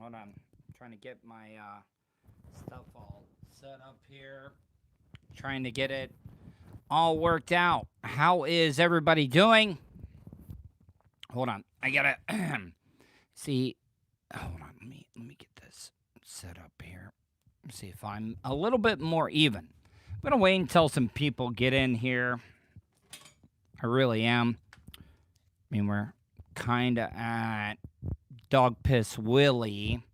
Hold on. I'm trying to get my stuff all set up here. Trying to get it all worked out. How is everybody doing? Hold on. I gotta see. Hold on. Let me get this set up here. See if I'm a little bit more even. I'm gonna wait until some people get in here. I really am. I mean, we're kind of at Dog Piss Willie.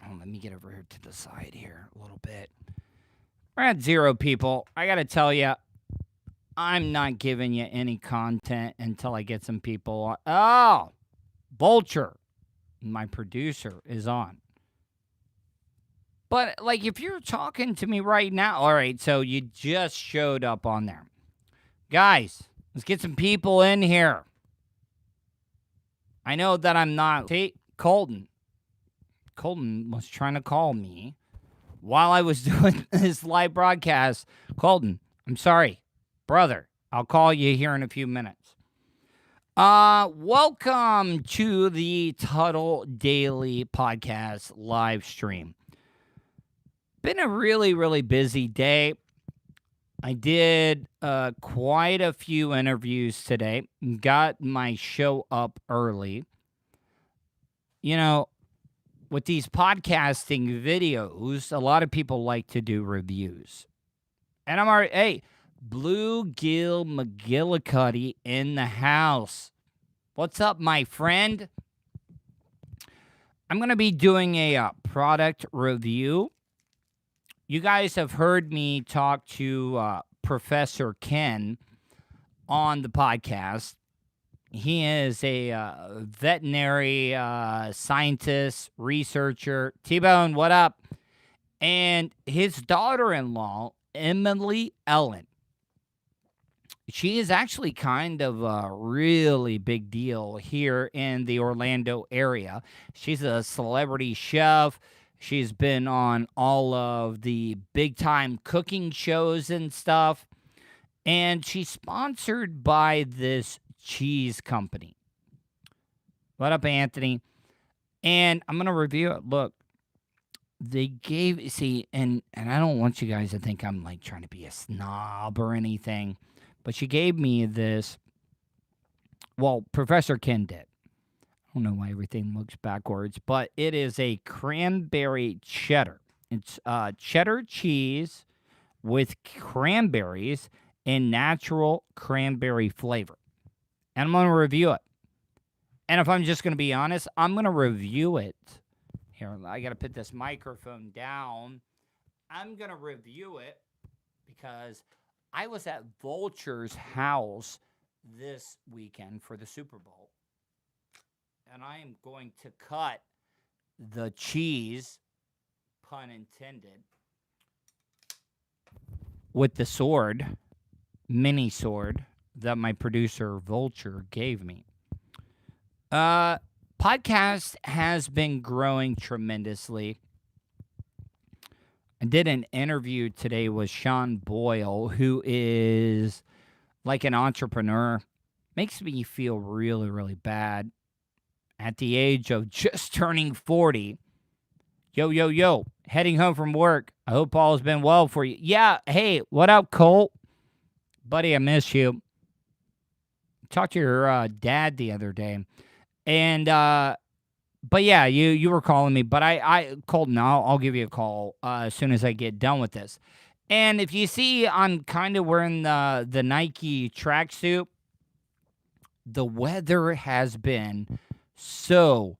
Oh, let me get over here to the side here a little bit. We're at 0 people. I got to tell you, I'm not giving you any content until I get some people on. Oh, Vulture, my producer, is on. But, like, if you're talking to me right now, all right, so you just showed up on there. Guys, let's get some people in here. I know that I'm not. See, Colton was trying to call me while I was doing this live broadcast. Colton, I'm sorry, brother. I'll call you here in a few minutes. Welcome to the Tuddle Daily Podcast live stream. Been a really, really busy day. I did quite a few interviews today. Got my show up early. You know, with these podcasting videos, a lot of people like to do reviews. And I'm already, hey, Bluegill McGillicuddy in the house. What's up, my friend? I'm going to be doing a product review. You guys have heard me talk to Professor Ken on the podcast. He is a veterinary scientist, researcher. T-Bone, what up? And his daughter-in-law, Emily Ellen, she is actually kind of a really big deal here in the Orlando area. She's a celebrity chef. She's been on all of the big-time cooking shows and stuff. And she's sponsored by this cheese company. What up, Anthony? And I'm going to review it. Look, they gave, see, and I don't want you guys to think I'm like trying to be a snob or anything, but she gave me this, well, Professor Ken did. I don't know why everything looks backwards, but it is a cranberry cheddar. It's cheddar cheese with cranberries and natural cranberry flavor. And I'm going to review it. And if I'm just going to be honest, I'm going to review it. Here, I got to put this microphone down. I'm going to review it because I was at Vulture's house this weekend for the Super Bowl. And I am going to cut the cheese, pun intended, with the sword, mini sword, that my producer Vulture gave me. Podcast has been growing tremendously. I did an interview today with Sean Boyle, who is like an entrepreneur. Makes me feel really, really bad. At the age of just turning 40. Yo, heading home from work. I hope all has been well for you. Yeah, hey, what up, Colt? Buddy, I miss you. Talked to your dad the other day. And, but yeah, you were calling me. But Colton, I'll give you a call as soon as I get done with this. And if you see, I'm kind of wearing the Nike tracksuit. The weather has been so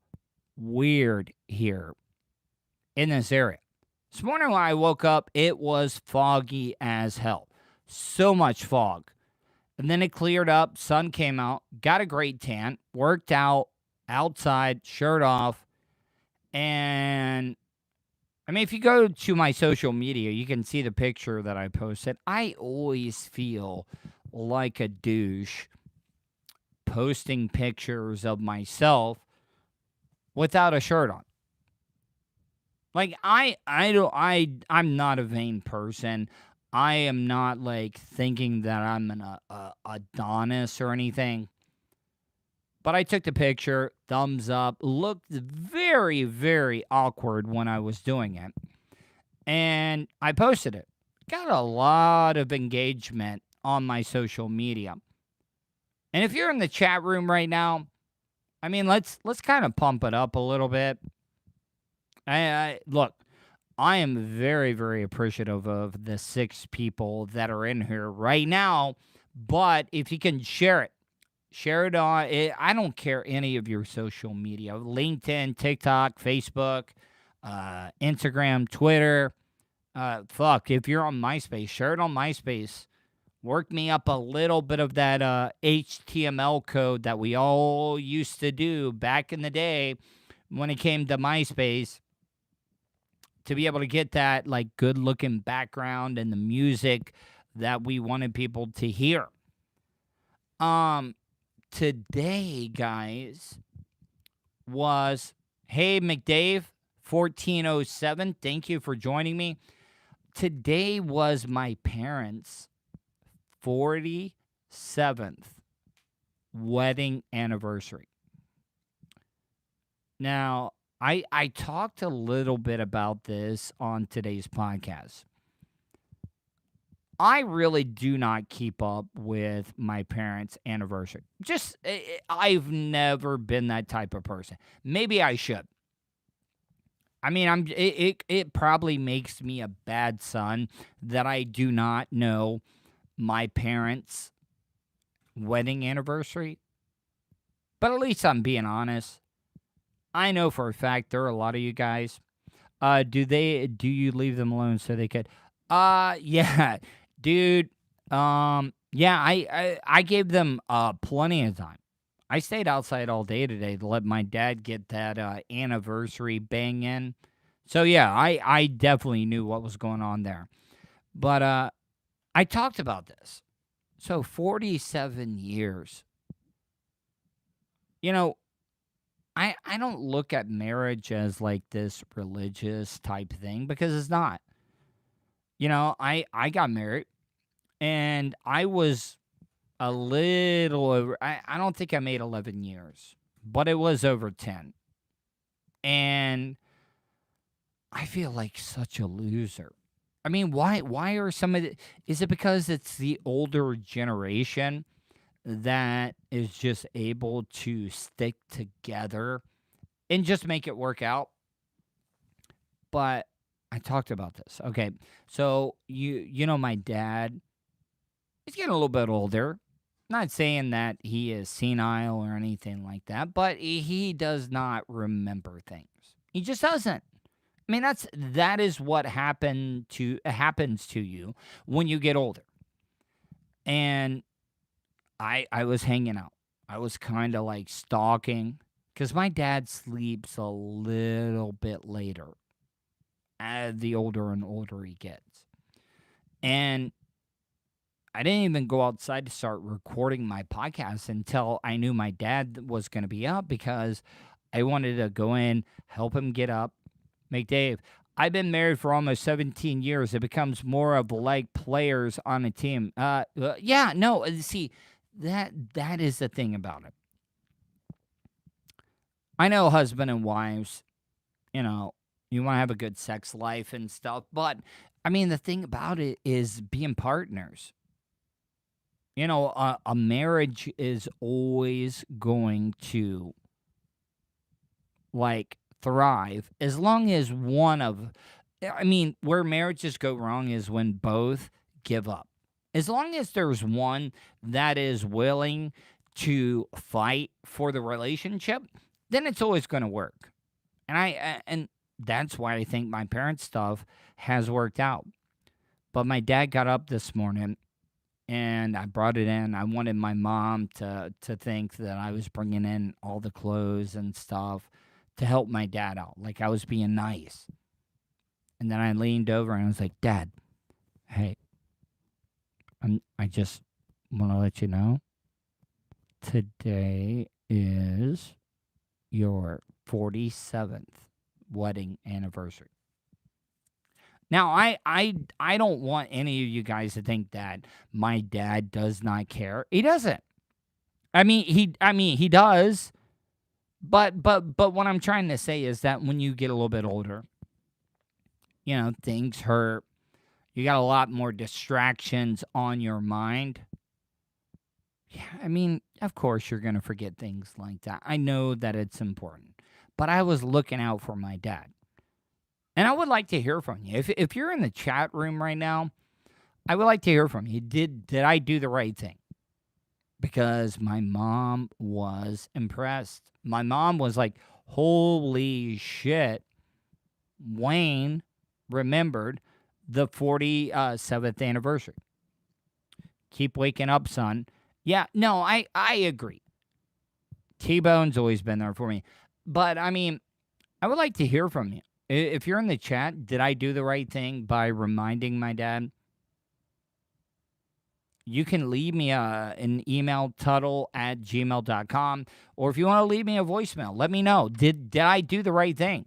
weird here in this area. This morning when I woke up, it was foggy as hell. So much fog. And then it cleared up, sun came out, got a great tan, worked out, outside, shirt off. And, I mean, if you go to my social media, you can see the picture that I posted. I always feel like a douche posting pictures of myself without a shirt on. Like, I'm not a vain person. I am not, like, thinking that I'm an Adonis or anything. But I took the picture, thumbs up, looked very, very awkward when I was doing it. And I posted it. Got a lot of engagement on my social media. And if you're in the chat room right now, I mean, let's kind of pump it up a little bit. Look, I am very, very appreciative of the 6 people that are in here right now. But if you can share it on. I don't care any of your social media: LinkedIn, TikTok, Facebook, Instagram, Twitter. Fuck, if you're on MySpace, share it on MySpace. Work me up a little bit of that HTML code that we all used to do back in the day when it came to MySpace, to be able to get that like good looking background and the music that we wanted people to hear. Today, guys, was, hey, McDave 1407, thank you for joining me. Today was my parents' 47th wedding anniversary. Now, I talked a little bit about this on today's podcast. I really do not keep up with my parents' anniversary. I've never been that type of person. Maybe I should. I mean, it probably makes me a bad son that I do not know my parents' wedding anniversary. But at least I'm being honest. I know for a fact there are a lot of you guys. Do you leave them alone so they could? Yeah, dude. Yeah, I gave them plenty of time. I stayed outside all day today to let my dad get that anniversary bang in. So yeah, I definitely knew what was going on there. But I talked about this. So 47 years. You know, I don't look at marriage as like this religious type thing, because it's not. You know, I got married and I was a little over, I don't think I made 11 years, but it was over 10. And I feel like such a loser. I mean, why are some of the, is it because it's the older generation that is just able to stick together and just make it work out? But I talked about this. Okay. So you know my dad, he's getting a little bit older. Not saying that he is senile or anything like that, but he does not remember things. He just doesn't. I mean, that is what happens to you when you get older. And I was hanging out. I was kind of like stalking, because my dad sleeps a little bit later as the older and older he gets. And I didn't even go outside to start recording my podcast until I knew my dad was going to be up, because I wanted to go in, help him get up. McDave, I've been married for almost 17 years. It becomes more of like players on a team. Yeah, no, see, that is the thing about it. I know husband and wives, you know, you want to have a good sex life and stuff, but I mean, the thing about it is being partners. You know, a marriage is always going to like thrive as long as where marriages go wrong is when both give up. As long as there's one that is willing to fight for the relationship, then it's always going to work. And that's why I think my parents' stuff has worked out. But my dad got up this morning and I brought it in. I wanted my mom to think that I was bringing in all the clothes and stuff to help my dad out, like I was being nice. And then I leaned over and I was like, Dad, hey, I just want to let you know, today is your 47th wedding anniversary. Now, I don't want any of you guys to think that my dad does not care. He doesn't. He does. But what I'm trying to say is that when you get a little bit older, things hurt. You got a lot more distractions on your mind. Yeah, of course you're going to forget things like that. I know that it's important. But I was looking out for my dad. And I would like to hear from you. If you're in the chat room right now, I would like to hear from you. Did I do the right thing? Because my mom was impressed. My mom was like, holy shit, Wayne remembered the 47th anniversary. Keep waking up, son. Yeah, no, I agree. T-Bone's always been there for me. But, I would like to hear from you. If you're in the chat, did I do the right thing by reminding my dad? You can leave me an email, Tuddle@gmail.com. Or if you want to leave me a voicemail, let me know. Did I do the right thing?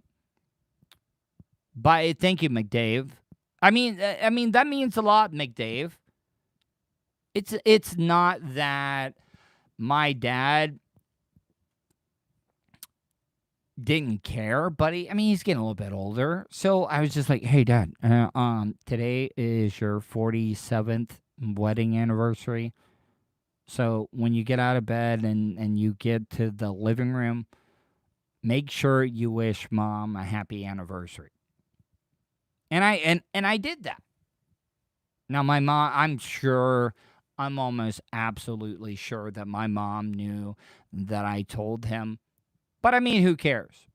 Thank you, McDave. That means a lot, McDave. It's not that my dad didn't care, but he's getting a little bit older. So I was just like, hey, Dad, today is your 47th wedding anniversary. So when you get out of bed and you get to the living room, make sure you wish Mom a happy anniversary. And I did that. Now my mom, I'm almost absolutely sure that my mom knew that I told him. But who cares?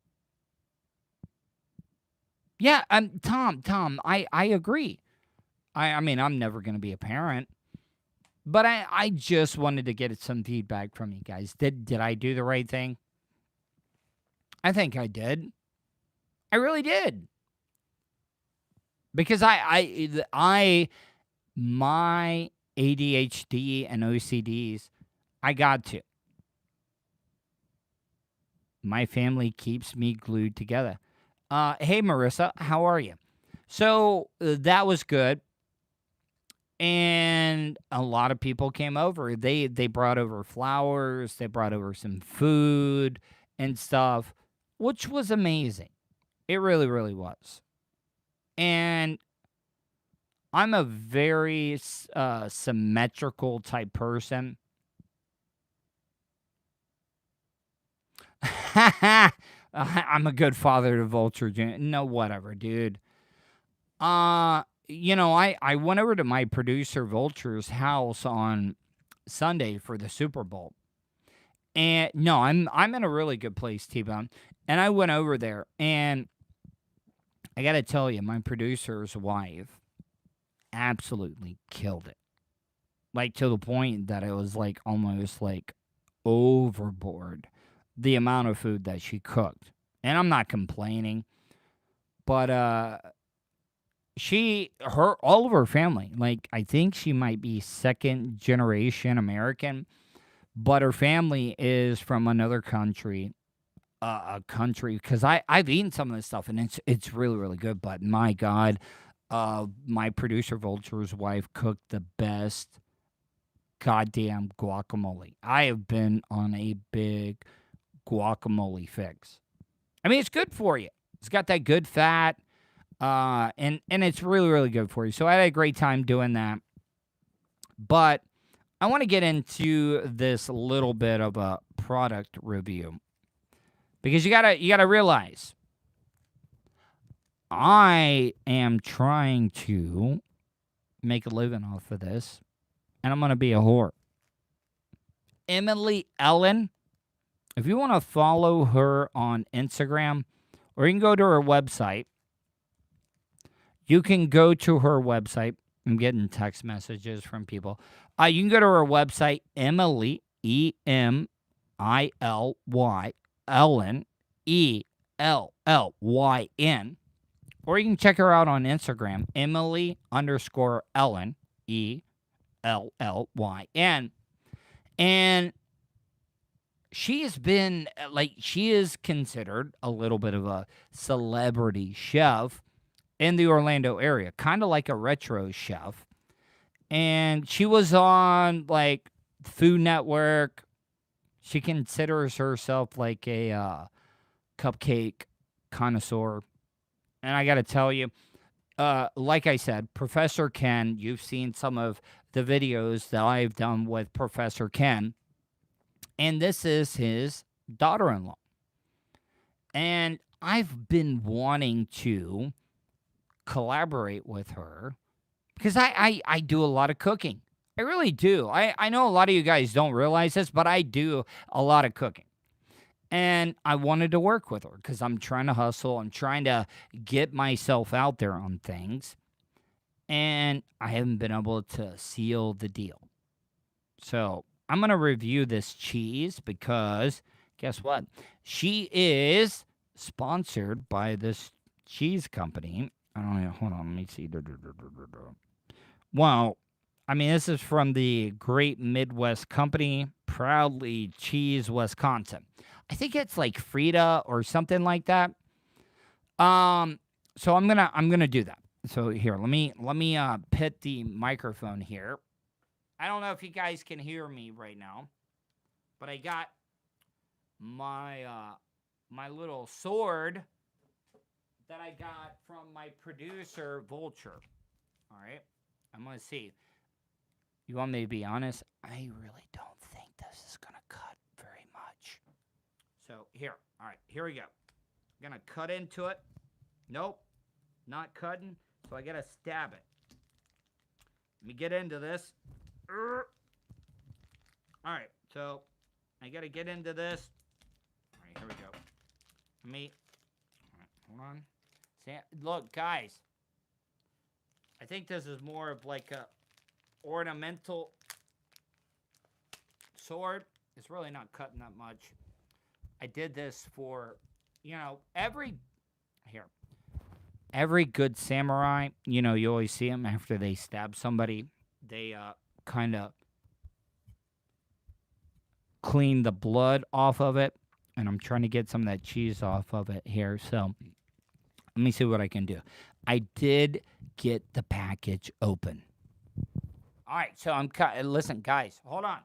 Yeah, Tom, I agree. I'm never going to be a parent. But I just wanted to get some feedback from you guys. Did I do the right thing? I think I did. I really did. Because my ADHD and OCDs, I got to. My family keeps me glued together. Hey, Marissa, how are you? So that was good. And a lot of people came over. They brought over flowers. They brought over some food and stuff, which was amazing. It really, really was. And I'm a very symmetrical type person. I'm a good father to Vulture. No, whatever, dude. I went over to my producer Vulture's house on Sunday for the Super Bowl. And no, I'm in a really good place, T-Bone. And I went over there, and I got to tell you, my producer's wife absolutely killed it. Like, to the point that it was like almost like overboard the amount of food that she cooked. And I'm not complaining, but all of her family, like, I think she might be second generation American, but her family is from another country, because I've eaten some of this stuff and it's really, really good. But my God, my producer Vulture's wife cooked the best goddamn guacamole. I have been on a big guacamole fix. It's good for you. It's got that good fat. And it's really, really good for you. So I had a great time doing that. But I want to get into this little bit of a product review, because you gotta realize I am trying to make a living off of this, and I'm gonna be a whore. Emily Ellen, if you want to follow her on Instagram, or you can go to her website. You can go to her website. I'm getting text messages from people. You can go to her website, Emily, Emily, Ellen, Ellyn. Or you can check her out on Instagram, Emily_Ellen, Ellyn. And she is considered a little bit of a celebrity chef in the Orlando area, kind of like a retro chef. And she was on like Food Network. She considers herself like a cupcake connoisseur. And I got to tell you, like I said, Professor Ken, you've seen some of the videos that I've done with Professor Ken. And this is his daughter in law. And I've been wanting to collaborate with her because I do a lot of cooking. I really do. I know a lot of you guys don't realize this, but I do a lot of cooking. And I wanted to work with her because I'm trying to hustle. I'm trying to get myself out there on things. And I haven't been able to seal the deal. So I'm going to review this cheese because guess what? She is sponsored by this cheese company. I don't know. Hold on. Let me see. Well, I mean, this is from the Great Midwest Company, proudly Cheese, Wisconsin. I think it's like Frida or something like that. So I'm gonna do that. So here, let me pit the microphone here. I don't know if you guys can hear me right now, but I got my my little sword that I got from my producer Vulture. All right, I'm gonna see. You want me to be honest? I really don't think this is gonna cut very much. So here, all right, here we go. I'm gonna cut into it. Nope, not cutting. So I gotta stab it. Let me get into this. All right, so I gotta get into this. All right, here we go. Let me. All right, hold on. Look, guys. I think this is more of like a ornamental sword. It's really not cutting that much. I did this for, every good samurai, you always see them after they stab somebody. They kind of clean the blood off of it. And I'm trying to get some of that cheese off of it here. So let me see what I can do. I did get the package open. All right, so I'm listen, guys, hold on.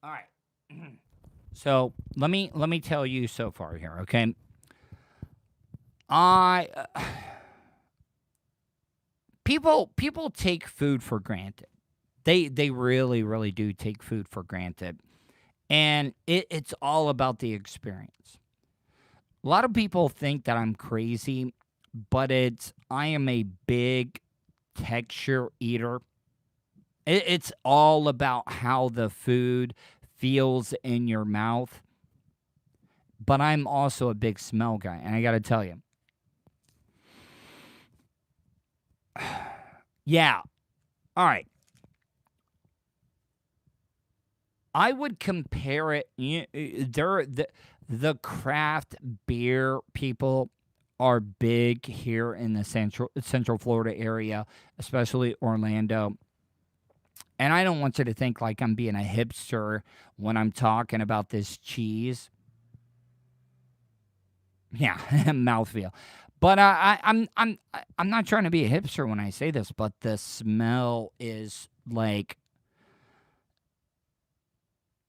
All right. So let me tell you so far here, okay? People take food for granted. They really, really do take food for granted. And it's all about the experience. A lot of people think that I'm crazy, but I am a big texture eater. It's all about how the food feels in your mouth. But I'm also a big smell guy, and I got to tell you. Yeah. All right. I would compare it. The craft beer people are big here in the Central Florida area, especially Orlando. And I don't want you to think like I'm being a hipster when I'm talking about this cheese. Yeah, mouthfeel. But I'm not trying to be a hipster when I say this, but the smell is like.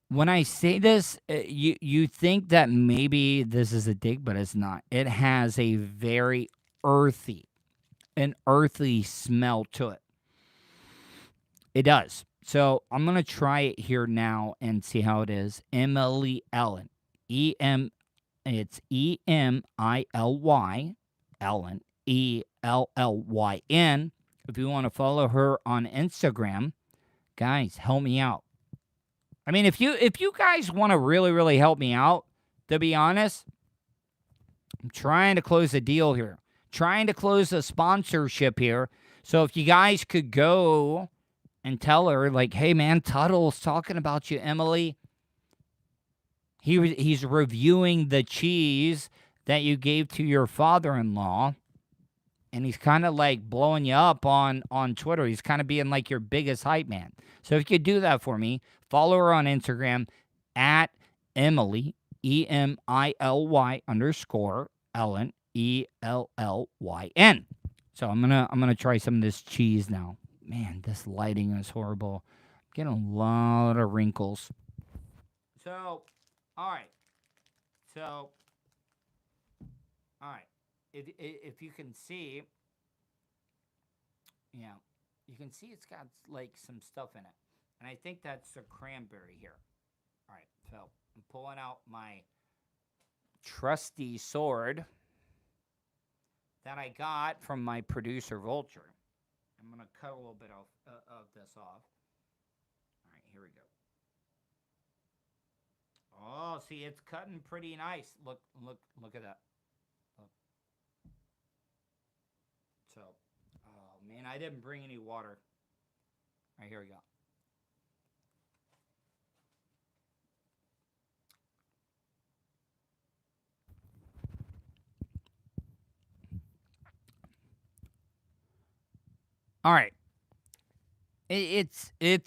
When I say this, you think that maybe this is a dig, but it's not. It has a very an earthy smell to it. It does. So I'm gonna try it here now and see how it is. Emily Ellen, it's EMILY, Ellen, ELLYN. If you want to follow her on Instagram, guys, help me out. I mean, if you guys want to really, really help me out, to be honest, I'm trying to close a deal here. Trying to close a sponsorship here. So if you guys could go and tell her, like, hey, man, Tuddle's talking about you, Emily. He's reviewing the cheese that you gave to your father-in-law. And he's kind of like blowing you up on Twitter. He's kind of being like your biggest hype man. So if you could do that for me, follow her on Instagram at Emily, EMILY _ Ellen, ELLYN. So I'm gonna try some of this cheese now. Man, this lighting is horrible. Getting a lot of wrinkles. So, all right. So, all right. If you can see, yeah, you can see it's got like some stuff in it. And I think that's a cranberry here. All right. So, I'm pulling out my trusty sword that I got from my producer, Vulture. I'm going to cut a little bit of this off. All right, here we go. Oh, see, it's cutting pretty nice. Look at that. Look. So, oh man, I didn't bring any water. All right, here we go. All right. It's a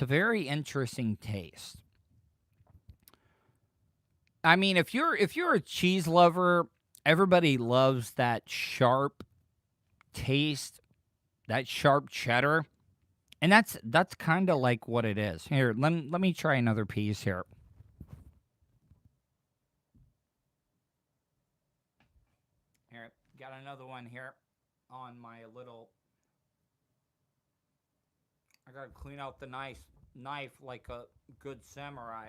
very interesting taste. I mean, if you're a cheese lover, everybody loves that sharp taste, that sharp cheddar. And that's kind of like what it is. Here, let me try another piece here. Here, got another one here on my little. I gotta clean out the knife like a good samurai.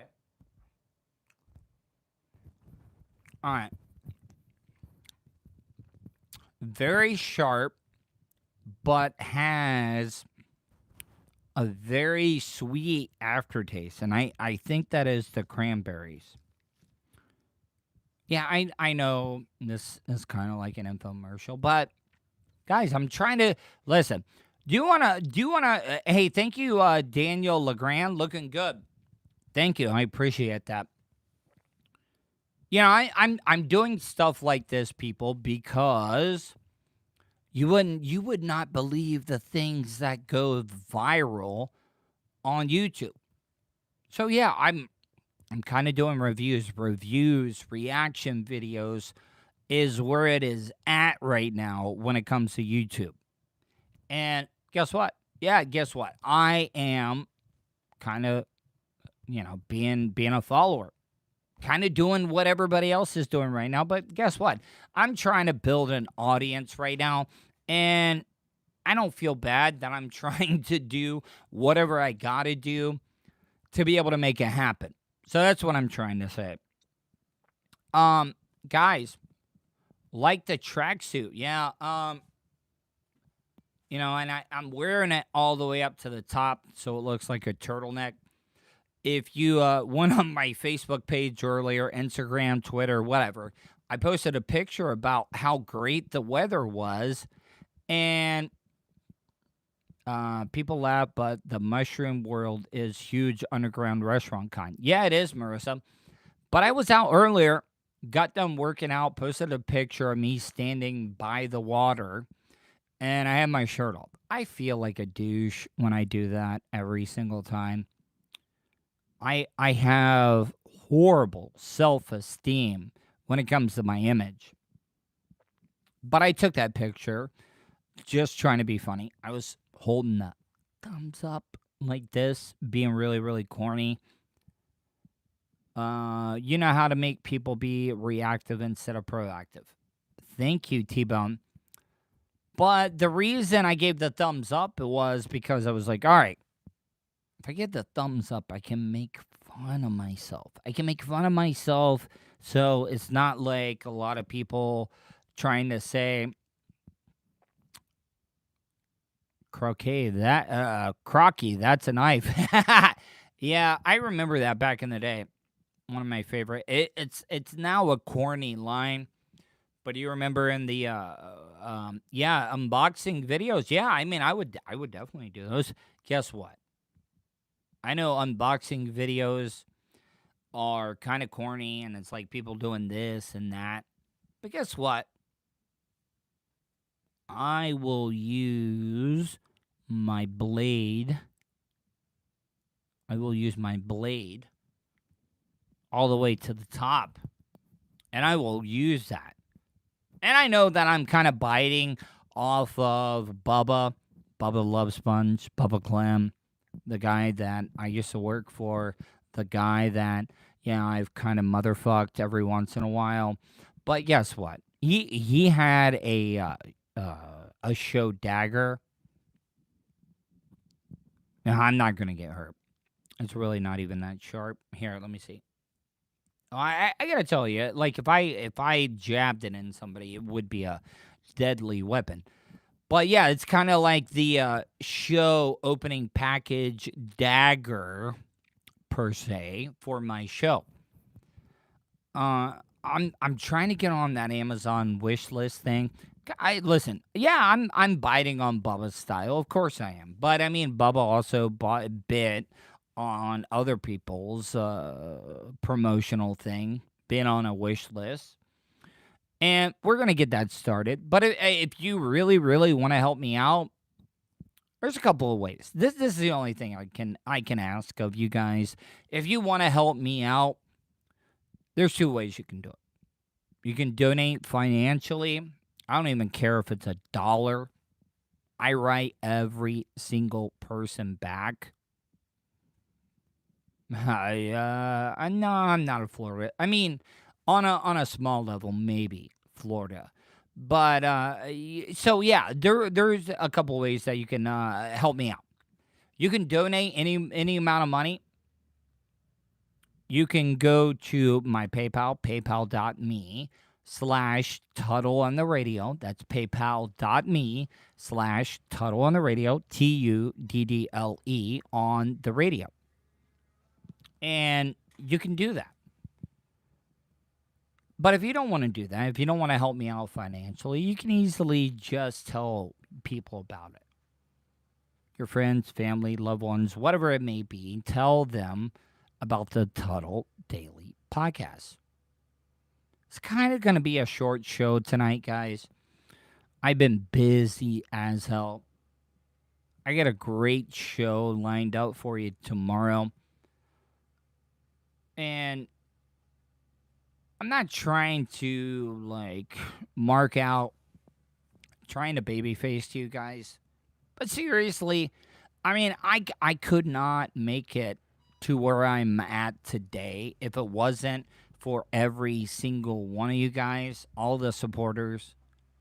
All right. Very sharp, but has a very sweet aftertaste. And I think that is the cranberries. Yeah, I know this is kind of like an infomercial, but guys, I'm trying to listen. Do you wanna hey, thank you, Daniel Legrand, looking good. Thank you. I appreciate that. You know, I'm doing stuff like this, people, because you would not believe the things that go viral on YouTube. So yeah, I'm kind of doing reviews, reaction videos is where it is at right now when it comes to YouTube. And guess what? Yeah, guess what? I am kind of, being a follower. Kind of doing what everybody else is doing right now, but guess what? I'm trying to build an audience right now, and I don't feel bad that I'm trying to do whatever I got to do to be able to make it happen. So that's what I'm trying to say. Guys, like the tracksuit, yeah. And I'm wearing it all the way up to the top, so it looks like a turtleneck. If you went on my Facebook page earlier, Instagram, Twitter, whatever, I posted a picture about how great the weather was, and people laugh, but the mushroom world is huge underground restaurant kind. Yeah, it is, Marissa. But I was out earlier, got done working out, posted a picture of me standing by the water, and I had my shirt off. I feel like a douche when I do that every single time. I have horrible self-esteem when it comes to my image. But I took that picture just trying to be funny. I was holding the thumbs up like this, being really, really corny. You know how to make people be reactive instead of proactive. Thank you, T-Bone. But the reason I gave the thumbs up was because I was like, all right, if I get the thumbs up, I can make fun of myself. So it's not like a lot of people trying to say, crocky, that's a knife. Yeah, I remember that back in the day. One of my favorite. It's now a corny line. But do you remember in the unboxing videos? Yeah, I mean, I would definitely do those. Guess what? I know unboxing videos are kind of corny, and it's like people doing this and that. But guess what? I will use my blade. All the way to the top, and I will use that. And I know that I'm kind of biting off of Bubba Love Sponge, Bubba Clem. the guy that I used to work for, the guy that, I've kind of motherfucked every once in a while. But guess what? He had a show dagger. Now, I'm not gonna get hurt. It's really not even that sharp. Here, let me see. Oh, I gotta tell you, like if I jabbed it in somebody, it would be a deadly weapon. But yeah, it's kind of like the show opening package dagger per se for my show. I'm trying to get on that Amazon wish list thing. I listen. Yeah, I'm biting on Bubba's style. Of course I am. But I mean, Bubba also bit on other people's promotional thing, been on a wish list. And we're gonna get that started. But if you really, really want to help me out, there's a couple of ways. This is the only thing I can ask of you guys. If you want to help me out, there's two ways you can do it. You can donate financially. I don't even care if it's $1. I write every single person back. No, I'm not a Florida. I mean, on a small level, maybe Florida. But so yeah, there's a couple ways that you can help me out. You can donate any amount of money. You can go to my PayPal, paypal.me/Tuddle on the radio. That's paypal.me/Tuddle on the radio, TUDDLE on the radio. And you can do that. But if you don't want to do that, if you don't want to help me out financially, you can easily just tell people about it. Your friends, family, loved ones, whatever it may be, tell them about the Tuddle Daily Podcast. It's kind of going to be a short show tonight, guys. I've been busy as hell. I got a great show lined up for you tomorrow. And I'm not trying to, like, mark out, trying to babyface to you guys. But seriously, I mean, I could not make it to where I'm at today if it wasn't for every single one of you guys, all the supporters.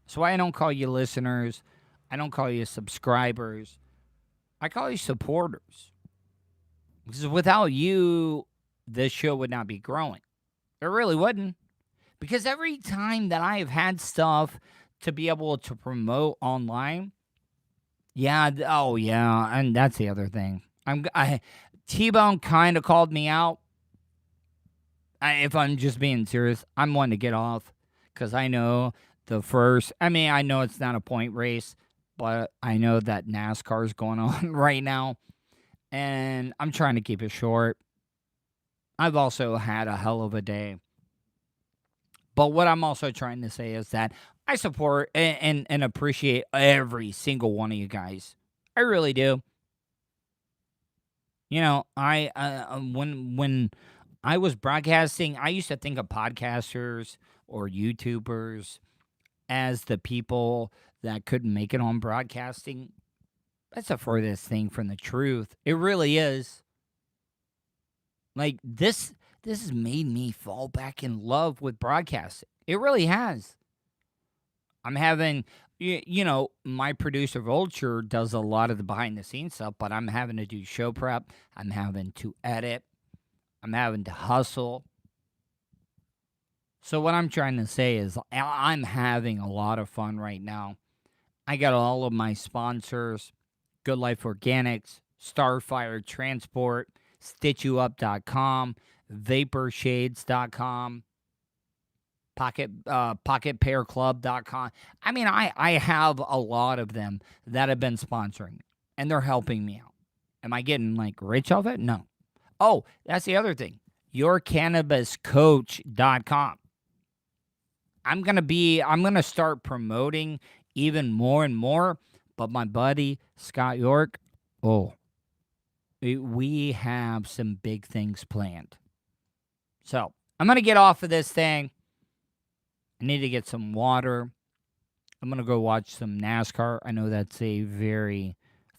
So I don't call you listeners. I don't call you subscribers. I call you supporters. Because without you, this show would not be growing. It really wouldn't. Because every time that I have had stuff to be able to promote online, and that's the other thing. T-Bone kind of called me out. If I'm just being serious, I'm wanting to get off because I know I know it's not a point race, but I know that NASCAR is going on right now, and I'm trying to keep it short. I've also had a hell of a day. But what I'm also trying to say is that I support and appreciate every single one of you guys. I really do. You know, when I was broadcasting, I used to think of podcasters or YouTubers as the people that couldn't make it on broadcasting. That's the furthest thing from the truth. It really is. Like this has made me fall back in love with broadcasting. It really has. I'm having, my producer Vulture does a lot of the behind the scenes stuff, but I'm having to do show prep. I'm having to edit. I'm having to hustle. So what I'm trying to say is I'm having a lot of fun right now. I got all of my sponsors, Good Life Organics, Starfire Transport, StitchYouUp.com, VaporShades.com, PocketPairClub.com. I mean, I have a lot of them that have been sponsoring me, and they're helping me out. Am I getting, like, rich off it? No. Oh, that's the other thing. YourCannabisCoach.com. I'm going to start promoting even more and more, but my buddy, Scott York, we have some big things planned. So, I'm going to get off of this thing. I need to get some water. I'm going to go watch some NASCAR. I know that's a very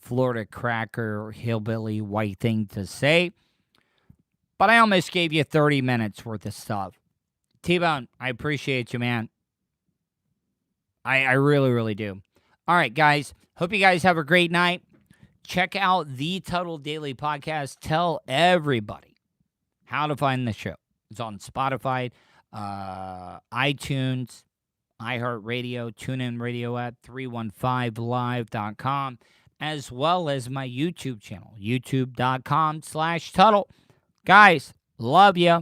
Florida cracker, hillbilly, white thing to say. But I almost gave you 30 minutes worth of stuff. T-Bone, I appreciate you, man. I really, really do. All right, guys. Hope you guys have a great night. Check out the Tuddle Daily Podcast. Tell everybody how to find the show. It's on Spotify, iTunes, iHeartRadio, TuneIn Radio app, 315live.com, as well as my YouTube channel, youtube.com/Tuddle. Guys, love you.